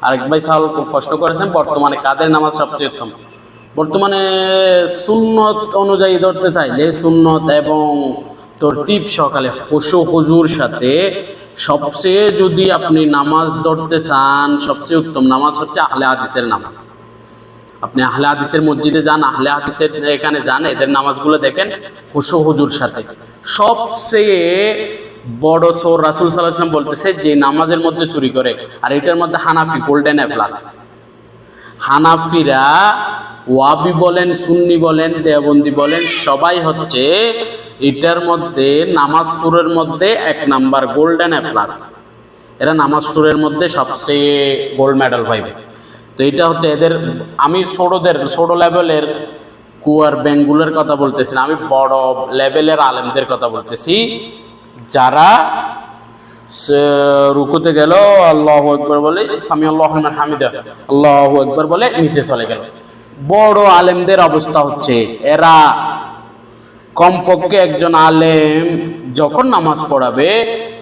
আরেক ভাই সাল প্রশ্ন করেছেন বর্তমানে কাদের নামাজ সবচেয়ে উত্তম। বর্তমানে সুন্নত অনুযায়ী ধরতে চাইলে সুন্নত এবং তরতিব সকালে খুশু হুজুর সাথে সবচেয়ে যদি আপনি নামাজ ধরতে চান সবচেয়ে উত্তম নামাজ হচ্ছে আহলে হাদিসের নামাজ। আপনি আহলে হাদিসের মসজিদে যান, আহলে হাদিসের এখানে যান, এদের নামাজগুলো দেখেন খুশু হুজুর সাথে। সবচেয়ে বড় চোর রাসূল সাল্লাল্লাহু আলাইহি ওয়াসাল্লাম বলতেছে যে নামাজের মধ্যে চুরি করে, আর এটার মধ্যে হানাফি গোল্ডেন এ প্লাস। হানাফিরা ওয়াবি বলেন, সুন্নি বলেন, দেওবন্দি বলেন, সবাই হচ্ছে এটার মধ্যে নামাজ সুরের মধ্যে 1 নাম্বার গোল্ডেন এ প্লাস। এরা নামাজ সুরের মধ্যে সবচেয়ে গোল্ড মেডেল পাইবে। তো এটা হচ্ছে এদের। আমি ছোট লেভেলের কুয়ার ব্যাংকগুলোর কথা বলতেছি না, আমি বড় লেভেলের আলেমদের কথা বলতেছি, যারা রুকুতে গেল আল্লাহু আকবার বলে সামি আল্লাহু লিমান হামিদা আল্লাহু আকবার বলে নিচে চলে গেল। বড় আলেমদের অবস্থা হচ্ছে এরা কমপক্ষে একজন আলেম যখন নামাজ পড়াবে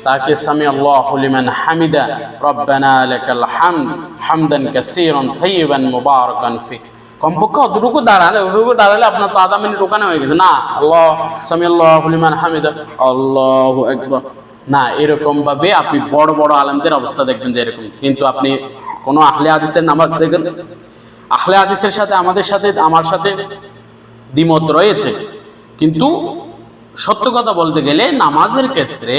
তাকে সামি আল্লাহু লিমান হামিদা রব্বানা লাকাল হামদ হামদান কাসীরান তাইয়িবান মুবারাকান ফি, কমপক্ষে অতটুকু দাঁড়ালে আপনার তো আধা মিনিট ওখানে হয়ে গেছে না। আল্লাহ সামি আল্লাহু লিমান হামিদা আল্লাহু আকবার না, এরকম ভাবে আপনি বড় বড় আলেমদের অবস্থা দেখবেন যে এরকম। কিন্তু আপনি কোন আহলে হাদিসের নামাজ দেখবেন, আহলে হাদিসের সাথে আমার সাথে দ্বিমত রয়েছে, কিন্তু সত্য কথা বলতে গেলে নামাজের ক্ষেত্রে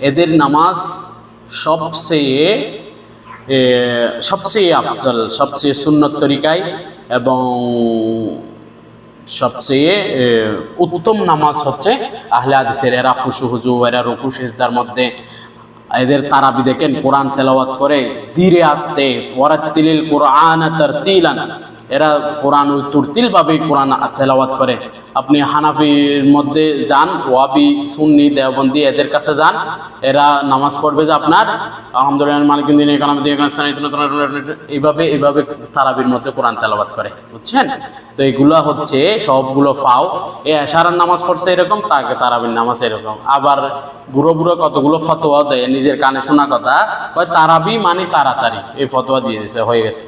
এদের নামাজ সবচেয়ে আফজল, সবচেয়ে সুন্নত তরিকায় এবং সবচেয়ে উত্তম নামাজ হচ্ছে আহলে হাদিসের। এরা খুশু হুজু, এরা রুকু সিজদার মধ্যে এদের তারাবি দেখেন, কোরআন তেলাওয়াত করে ধীরে আস্তে, ওয়ারাত্তিলিল কুরআন তারতিলান, এরা কোরআন তুরতিল ভাবে কোরআন তেলাওয়াত করে। আপনি হানাফির মধ্যে যান, ওয়াবি, সুন্নি, দেওবন্দি এদের কাছে যান, এরা নামাজ পড়বে যে আপনার আলহামদুলিল্লাহ মালিকিন দিন এইভাবে তারাবির মধ্যে কোরআন তেলাওয়াত করে, বুঝছেন? তো এইগুলো হচ্ছে সবগুলো ফাও। এই এশারার নামাজ পড়ছে এরকম, তাকে তারাবির নামাজ এরকম। আবার বুড়ো কতগুলো ফতোয়া দেয়, নিজের কানে শোনা কথা, তারাবি মানে তাড়াতাড়ি, এই ফতোয়া দিয়ে দিয়েছে, হয়ে গেছে।